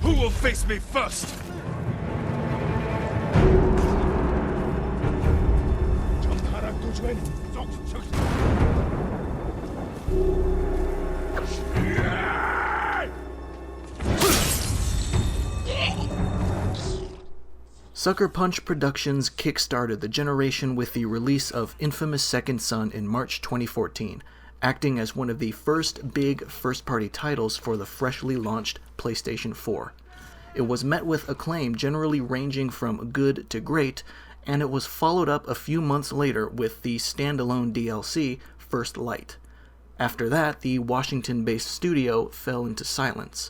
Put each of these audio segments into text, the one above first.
Who will face me first? Sucker Punch Productions kickstarted the generation with the release of Infamous Second Son in March 2014, acting as one of the first big first-party titles for the freshly launched PlayStation 4. It was met with acclaim generally ranging from good to great, and it was followed up a few months later with the standalone DLC First Light. After that, the Washington-based studio fell into silence,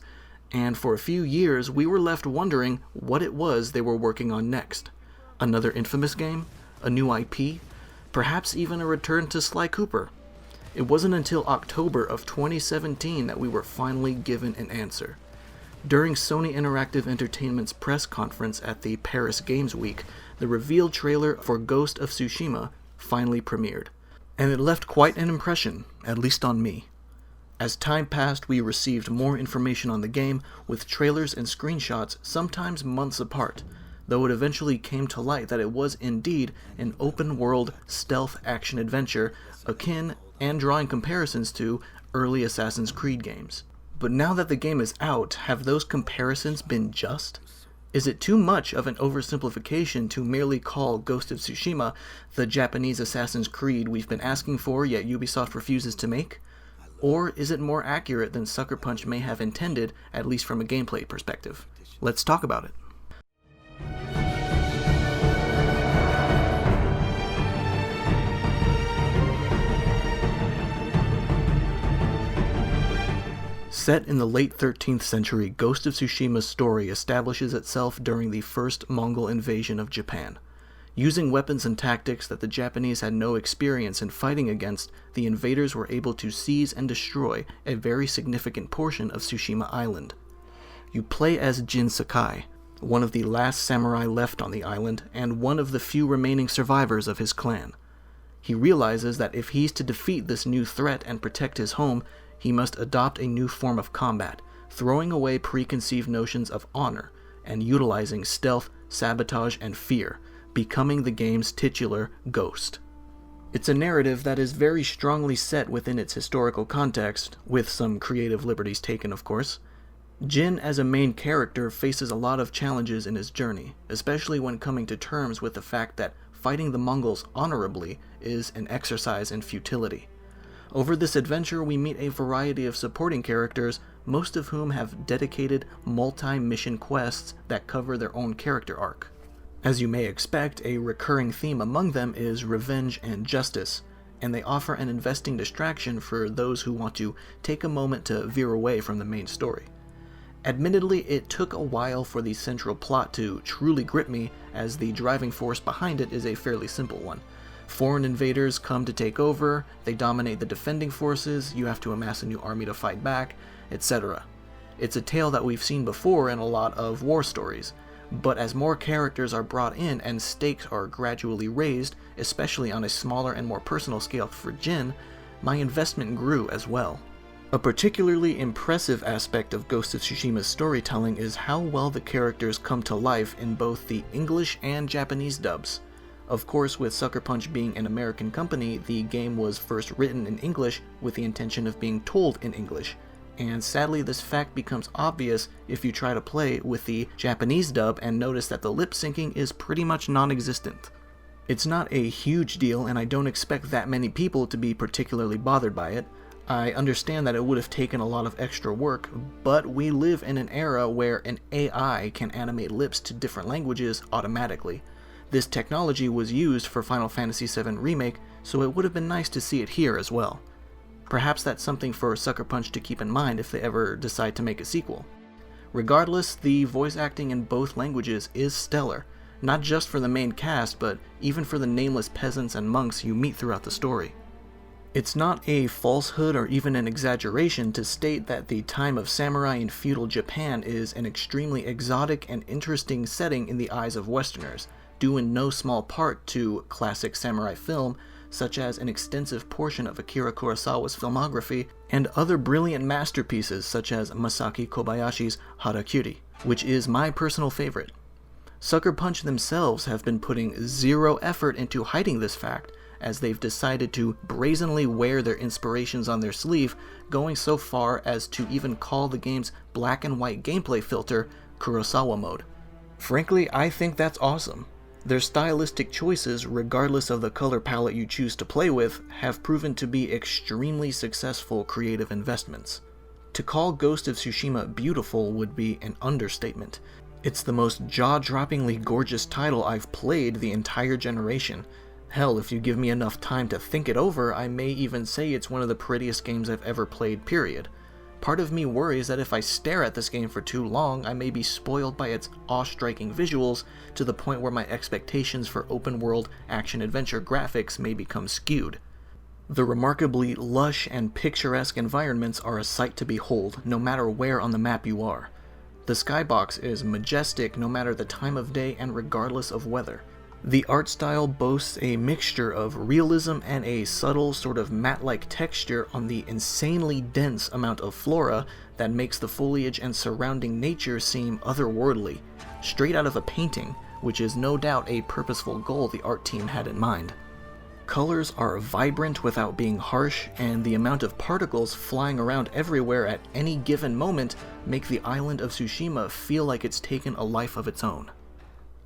and for a few years we were left wondering what it was they were working on next. Another Infamous game? A new IP? Perhaps even a return to Sly Cooper? It wasn't until October of 2017 that we were finally given an answer. During Sony Interactive Entertainment's press conference at the Paris Games Week, the reveal trailer for Ghost of Tsushima finally premiered, and it left quite an impression, at least on me. As time passed, we received more information on the game, with trailers and screenshots sometimes months apart, though it eventually came to light that it was indeed an open-world stealth action-adventure akin and drawing comparisons to early Assassin's Creed games. But now that the game is out, have those comparisons been just? Is it too much of an oversimplification to merely call Ghost of Tsushima the Japanese Assassin's Creed we've been asking for yet Ubisoft refuses to make? Or is it more accurate than Sucker Punch may have intended, at least from a gameplay perspective? Let's talk about it. Set in the late 13th century, Ghost of Tsushima's story establishes itself during the first Mongol invasion of Japan. Using weapons and tactics that the Japanese had no experience in fighting against, the invaders were able to seize and destroy a very significant portion of Tsushima Island. You play as Jin Sakai, one of the last samurai left on the island and one of the few remaining survivors of his clan. He realizes that if he's to defeat this new threat and protect his home, he must adopt a new form of combat, throwing away preconceived notions of honor and utilizing stealth, sabotage, and fear, becoming the game's titular Ghost. It's a narrative that is very strongly set within its historical context, with some creative liberties taken, of course. Jin as a main character faces a lot of challenges in his journey, especially when coming to terms with the fact that fighting the Mongols honorably is an exercise in futility. Over this adventure, we meet a variety of supporting characters, most of whom have dedicated multi-mission quests that cover their own character arc. As you may expect, a recurring theme among them is revenge and justice, and they offer an investing distraction for those who want to take a moment to veer away from the main story. Admittedly, it took a while for the central plot to truly grip me, as the driving force behind it is a fairly simple one. Foreign invaders come to take over, they dominate the defending forces, you have to amass a new army to fight back, etc. It's a tale that we've seen before in a lot of war stories, but as more characters are brought in and stakes are gradually raised, especially on a smaller and more personal scale for Jin, my investment grew as well. A particularly impressive aspect of Ghost of Tsushima's storytelling is how well the characters come to life in both the English and Japanese dubs. Of course, with Sucker Punch being an American company, the game was first written in English with the intention of being told in English, and sadly this fact becomes obvious if you try to play with the Japanese dub and notice that the lip syncing is pretty much non-existent. It's not a huge deal, and I don't expect that many people to be particularly bothered by it. I understand that it would have taken a lot of extra work, but we live in an era where an AI can animate lips to different languages automatically. This technology was used for Final Fantasy VII Remake, so it would have been nice to see it here as well. Perhaps that's something for Sucker Punch to keep in mind if they ever decide to make a sequel. Regardless, the voice acting in both languages is stellar, not just for the main cast, but even for the nameless peasants and monks you meet throughout the story. It's not a falsehood or even an exaggeration to state that the time of samurai in feudal Japan is an extremely exotic and interesting setting in the eyes of Westerners, due in no small part to classic samurai film, such as an extensive portion of Akira Kurosawa's filmography, and other brilliant masterpieces such as Masaki Kobayashi's Harakiri, which is my personal favorite. Sucker Punch themselves have been putting zero effort into hiding this fact, as they've decided to brazenly wear their inspirations on their sleeve, going so far as to even call the game's black and white gameplay filter Kurosawa mode. Frankly, I think that's awesome. Their stylistic choices, regardless of the color palette you choose to play with, have proven to be extremely successful creative investments. To call Ghost of Tsushima beautiful would be an understatement. It's the most jaw-droppingly gorgeous title I've played the entire generation. Hell, if you give me enough time to think it over, I may even say it's one of the prettiest games I've ever played, period. Part of me worries that if I stare at this game for too long, I may be spoiled by its awe-striking visuals to the point where my expectations for open-world action-adventure graphics may become skewed. The remarkably lush and picturesque environments are a sight to behold, no matter where on the map you are. The skybox is majestic no matter the time of day and regardless of weather. The art style boasts a mixture of realism and a subtle, sort of matte-like texture on the insanely dense amount of flora that makes the foliage and surrounding nature seem otherworldly, straight out of a painting, which is no doubt a purposeful goal the art team had in mind. Colors are vibrant without being harsh, and the amount of particles flying around everywhere at any given moment make the island of Tsushima feel like it's taken a life of its own.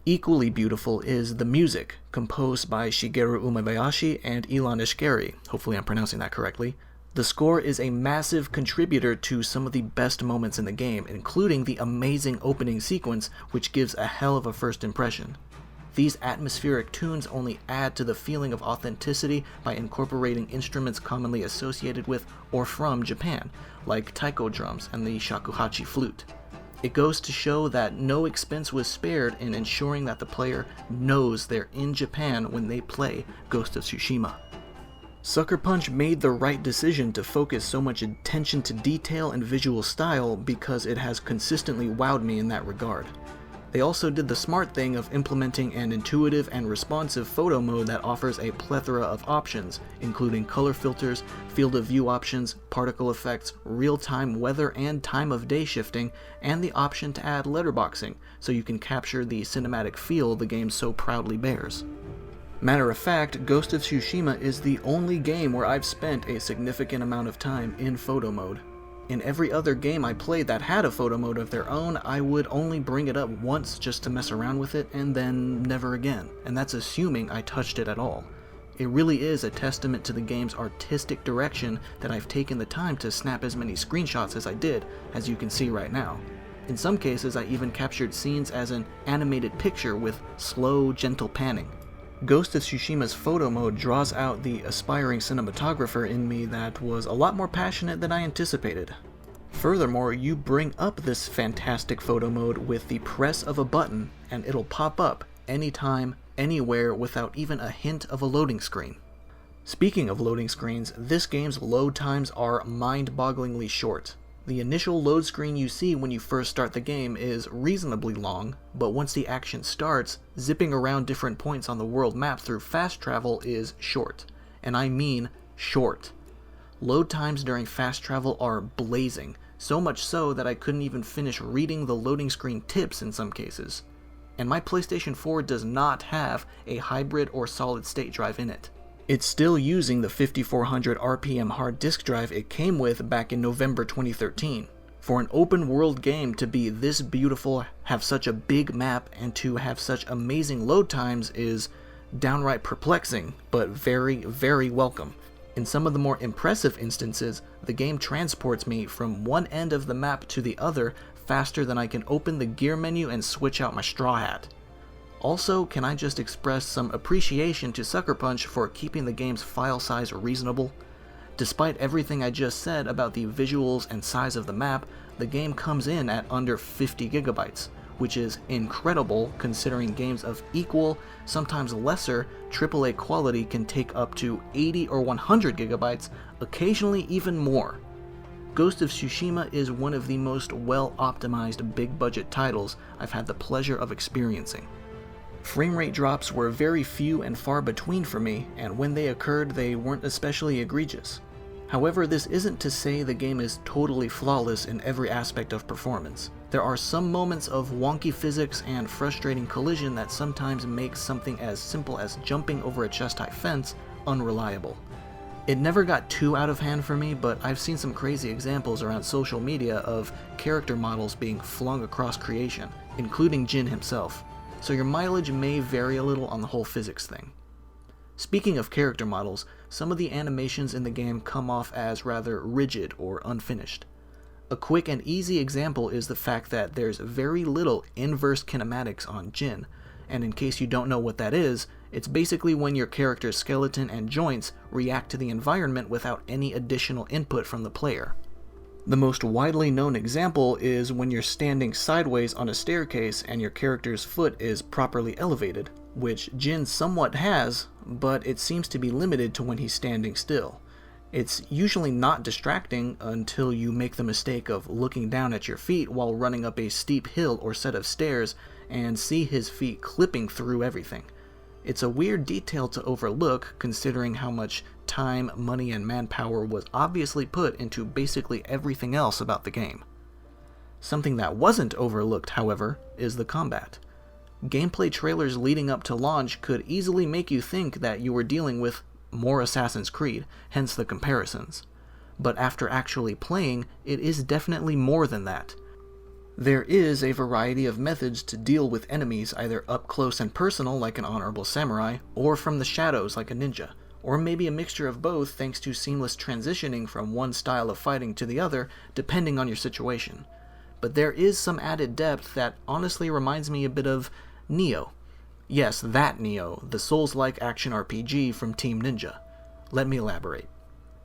Equally beautiful is the music, composed by Shigeru Umebayashi and Ilan Ishigiri. Hopefully I'm pronouncing that correctly. The score is a massive contributor to some of the best moments in the game, including the amazing opening sequence, which gives a hell of a first impression. These atmospheric tunes only add to the feeling of authenticity by incorporating instruments commonly associated with or from Japan, like taiko drums and the shakuhachi flute. It goes to show that no expense was spared in ensuring that the player knows they're in Japan when they play Ghost of Tsushima. Sucker Punch made the right decision to focus so much attention to detail and visual style because it has consistently wowed me in that regard. They also did the smart thing of implementing an intuitive and responsive photo mode that offers a plethora of options, including color filters, field of view options, particle effects, real-time weather and time of day shifting, and the option to add letterboxing, so you can capture the cinematic feel the game so proudly bears. Matter of fact, Ghost of Tsushima is the only game where I've spent a significant amount of time in photo mode. In every other game I played that had a photo mode of their own, I would only bring it up once just to mess around with it, and then never again, and that's assuming I touched it at all. It really is a testament to the game's artistic direction that I've taken the time to snap as many screenshots as I did, as you can see right now. In some cases, I even captured scenes as an animated picture with slow, gentle panning. Ghost of Tsushima's photo mode draws out the aspiring cinematographer in me that was a lot more passionate than I anticipated. Furthermore, you bring up this fantastic photo mode with the press of a button, and it'll pop up anytime, anywhere, without even a hint of a loading screen. Speaking of loading screens, this game's load times are mind-bogglingly short. The initial load screen you see when you first start the game is reasonably long, but once the action starts, zipping around different points on the world map through fast travel is short. And I mean short. Load times during fast travel are blazing, so much so that I couldn't even finish reading the loading screen tips in some cases. And my PlayStation 4 does not have a hybrid or solid-state drive in it. It's still using the 5400 RPM hard disk drive it came with back in November 2013. For an open world game to be this beautiful, have such a big map, and to have such amazing load times is downright perplexing, but very, very welcome. In some of the more impressive instances, the game transports me from one end of the map to the other faster than I can open the gear menu and switch out my straw hat. Also, can I just express some appreciation to Sucker Punch for keeping the game's file size reasonable? Despite everything I just said about the visuals and size of the map, the game comes in at under 50 gigabytes, which is incredible considering games of equal, sometimes lesser, AAA quality can take up to 80 or 100 gigabytes, occasionally even more. Ghost of Tsushima is one of the most well-optimized big-budget titles I've had the pleasure of experiencing. Frame rate drops were very few and far between for me, and when they occurred, they weren't especially egregious. However, this isn't to say the game is totally flawless in every aspect of performance. There are some moments of wonky physics and frustrating collision that sometimes make something as simple as jumping over a chest-high fence unreliable. It never got too out of hand for me, but I've seen some crazy examples around social media of character models being flung across creation, including Jin himself, so your mileage may vary a little on the whole physics thing. Speaking of character models, some of the animations in the game come off as rather rigid or unfinished. A quick and easy example is the fact that there's very little inverse kinematics on Jin, and in case you don't know what that is, it's basically when your character's skeleton and joints react to the environment without any additional input from the player. The most widely known example is when you're standing sideways on a staircase and your character's foot is properly elevated, which Jin somewhat has, but it seems to be limited to when he's standing still. It's usually not distracting until you make the mistake of looking down at your feet while running up a steep hill or set of stairs and see his feet clipping through everything. It's a weird detail to overlook considering how much time, money, and manpower was obviously put into basically everything else about the game. Something that wasn't overlooked, however, is the combat. Gameplay trailers leading up to launch could easily make you think that you were dealing with more Assassin's Creed, hence the comparisons. But after actually playing, it is definitely more than that. There is a variety of methods to deal with enemies, either up close and personal like an honorable samurai, or from the shadows like a ninja, or maybe a mixture of both thanks to seamless transitioning from one style of fighting to the other depending on your situation. But there is some added depth that honestly reminds me a bit of Nioh. Yes, that Nioh, the Souls-like action RPG from Team Ninja. Let me elaborate.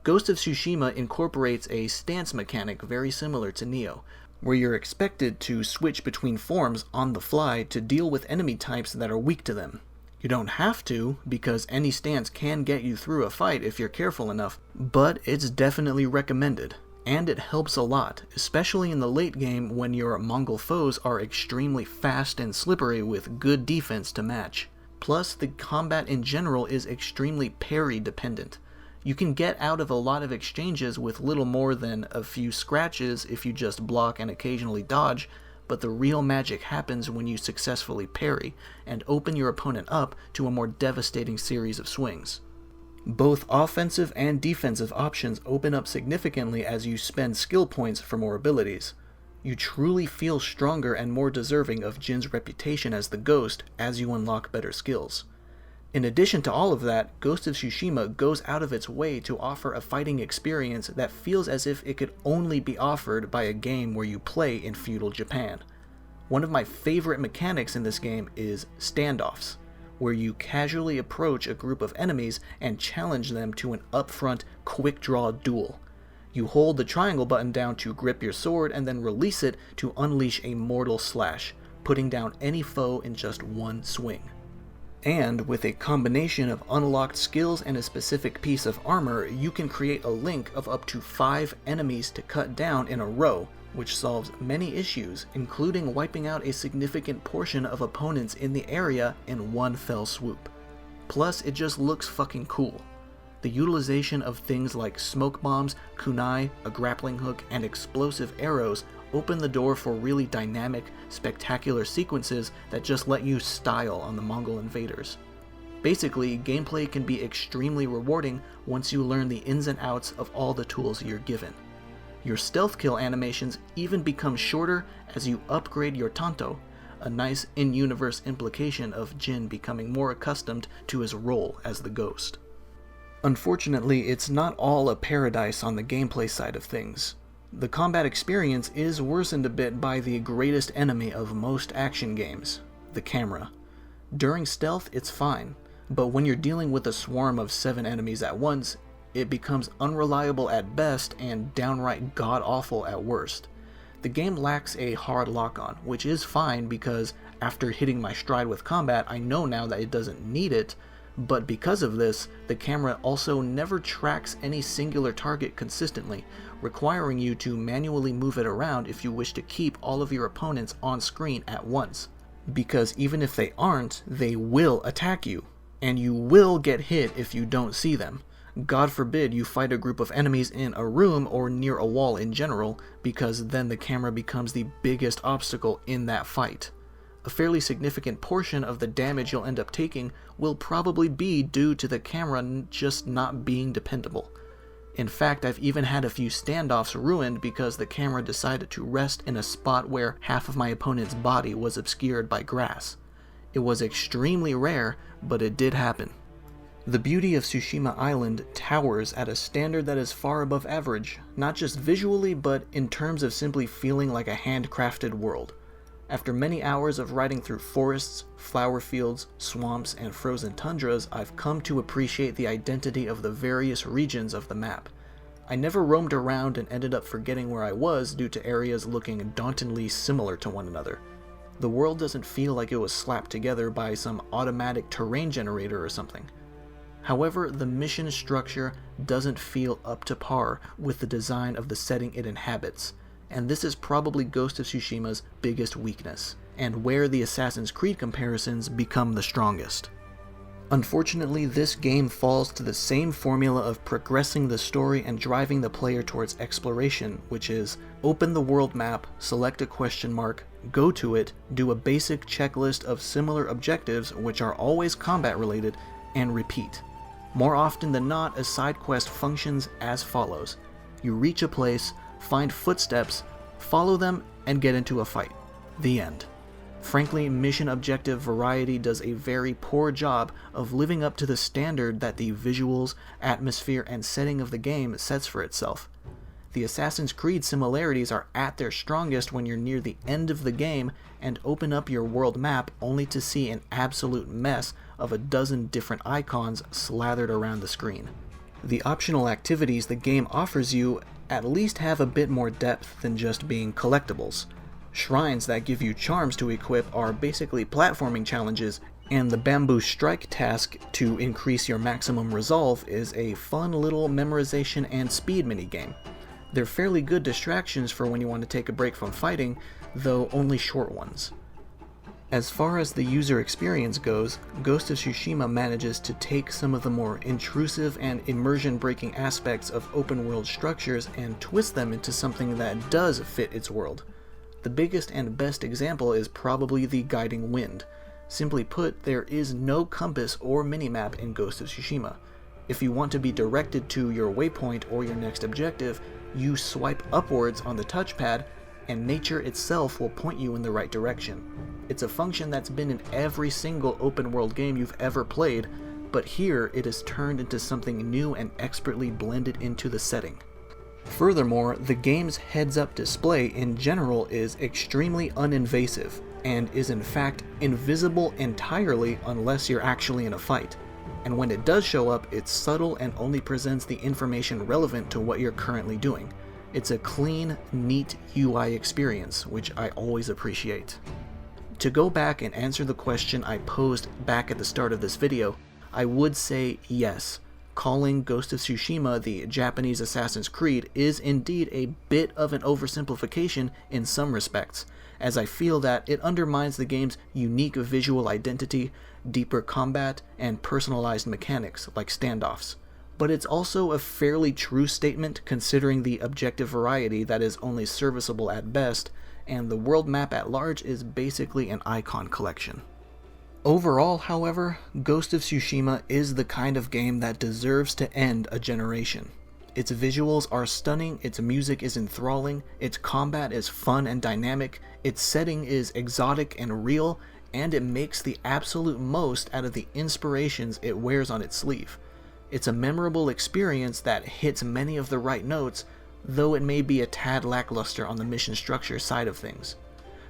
Ghost of Tsushima incorporates a stance mechanic very similar to Nioh, where you're expected to switch between forms on the fly to deal with enemy types that are weak to them. You don't have to, because any stance can get you through a fight if you're careful enough, but it's definitely recommended. And it helps a lot, especially in the late game when your Mongol foes are extremely fast and slippery with good defense to match. Plus, the combat in general is extremely parry dependent. You can get out of a lot of exchanges with little more than a few scratches if you just block and occasionally dodge, but the real magic happens when you successfully parry and open your opponent up to a more devastating series of swings. Both offensive and defensive options open up significantly as you spend skill points for more abilities. You truly feel stronger and more deserving of Jin's reputation as the Ghost as you unlock better skills. In addition to all of that, Ghost of Tsushima goes out of its way to offer a fighting experience that feels as if it could only be offered by a game where you play in feudal Japan. One of my favorite mechanics in this game is standoffs, where you casually approach a group of enemies and challenge them to an upfront, quick-draw duel. You hold the triangle button down to grip your sword and then release it to unleash a mortal slash, putting down any foe in just one swing. And with a combination of unlocked skills and a specific piece of armor, you can create a link of up to 5 enemies to cut down in a row, which solves many issues, including wiping out a significant portion of opponents in the area in one fell swoop. Plus, it just looks fucking cool. The utilization of things like smoke bombs, kunai, a grappling hook, and explosive arrows open the door for really dynamic, spectacular sequences that just let you style on the Mongol invaders. Basically, gameplay can be extremely rewarding once you learn the ins and outs of all the tools you're given. Your stealth kill animations even become shorter as you upgrade your Tanto, a nice in-universe implication of Jin becoming more accustomed to his role as the Ghost. Unfortunately, it's not all a paradise on the gameplay side of things. The combat experience is worsened a bit by the greatest enemy of most action games, the camera. During stealth, it's fine, but when you're dealing with a swarm of 7 enemies at once, it becomes unreliable at best and downright god-awful at worst. The game lacks a hard lock-on, which is fine because after hitting my stride with combat, I know now that it doesn't need it, but because of this, the camera also never tracks any singular target consistently, requiring you to manually move it around if you wish to keep all of your opponents on screen at once. because even if they aren't, they will attack you, and you will get hit if you don't see them. God forbid you fight a group of enemies in a room or near a wall in general, because then the camera becomes the biggest obstacle in that fight. A fairly significant portion of the damage you'll end up taking will probably be due to the camera just not being dependable. In fact, I've even had a few standoffs ruined because the camera decided to rest in a spot where half of my opponent's body was obscured by grass. It was extremely rare, but it did happen. The beauty of Tsushima Island towers at a standard that is far above average, not just visually, but in terms of simply feeling like a handcrafted world. After many hours of riding through forests, flower fields, swamps, and frozen tundras, I've come to appreciate the identity of the various regions of the map. I never roamed around and ended up forgetting where I was due to areas looking dauntingly similar to one another. The world doesn't feel like it was slapped together by some automatic terrain generator or something. However, the mission structure doesn't feel up to par with the design of the setting it inhabits, and this is probably Ghost of Tsushima's biggest weakness, and where the Assassin's Creed comparisons become the strongest. Unfortunately, this game falls to the same formula of progressing the story and driving the player towards exploration, which is open the world map, select a question mark, go to it, do a basic checklist of similar objectives, which are always combat related, and repeat. More often than not, a side quest functions as follows. You reach a place, find footsteps, follow them, and get into a fight. The end. Frankly, mission objective variety does a very poor job of living up to the standard that the visuals, atmosphere, and setting of the game sets for itself. The Assassin's Creed similarities are at their strongest when you're near the end of the game and open up your world map only to see an absolute mess of a dozen different icons slathered around the screen. The optional activities the game offers you at least have a bit more depth than just being collectibles. Shrines that give you charms to equip are basically platforming challenges, and the bamboo strike task to increase your maximum resolve is a fun little memorization and speed minigame. They're fairly good distractions for when you want to take a break from fighting, though only short ones. As far as the user experience goes, Ghost of Tsushima manages to take some of the more intrusive and immersion-breaking aspects of open-world structures and twist them into something that does fit its world. The biggest and best example is probably the guiding wind. Simply put, there is no compass or minimap in Ghost of Tsushima. If you want to be directed to your waypoint or your next objective, you swipe upwards on the touchpad, and nature itself will point you in the right direction. It's a function that's been in every single open world game you've ever played, but here it is turned into something new and expertly blended into the setting. Furthermore, the game's heads-up display in general is extremely uninvasive, and is in fact invisible entirely unless you're actually in a fight. And when it does show up, it's subtle and only presents the information relevant to what you're currently doing. It's a clean, neat UI experience, which I always appreciate. To go back and answer the question I posed back at the start of this video, I would say yes. Calling Ghost of Tsushima the Japanese Assassin's Creed is indeed a bit of an oversimplification in some respects, as I feel that it undermines the game's unique visual identity, deeper combat, and personalized mechanics like standoffs. But it's also a fairly true statement considering the objective variety that is only serviceable at best, and the world map at large is basically an icon collection. Overall, however, Ghost of Tsushima is the kind of game that deserves to end a generation. Its visuals are stunning, its music is enthralling, its combat is fun and dynamic, its setting is exotic and real, and it makes the absolute most out of the inspirations it wears on its sleeve. It's a memorable experience that hits many of the right notes, though it may be a tad lackluster on the mission structure side of things.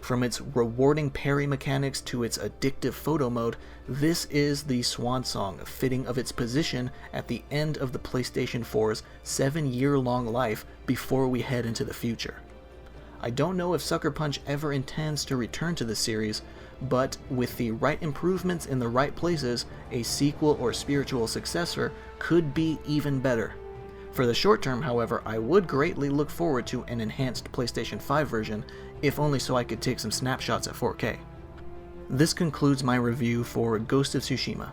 From its rewarding parry mechanics to its addictive photo mode, this is the swan song fitting of its position at the end of the PlayStation 4's 7-year-long life before we head into the future. I don't know if Sucker Punch ever intends to return to the series, but with the right improvements in the right places, a sequel or spiritual successor could be even better. For the short term, however, I would greatly look forward to an enhanced PlayStation 5 version, if only so I could take some snapshots at 4K. This concludes my review for Ghost of Tsushima.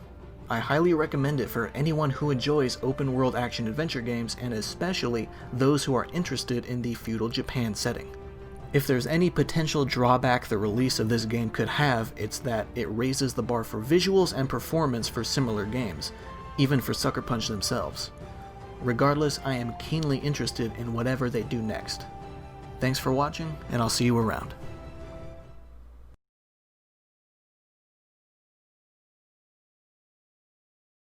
I highly recommend it for anyone who enjoys open-world action-adventure games, and especially those who are interested in the feudal Japan setting. If there's any potential drawback the release of this game could have, it's that it raises the bar for visuals and performance for similar games, even for Sucker Punch themselves. Regardless, I am keenly interested in whatever they do next. Thanks for watching, and I'll see you around.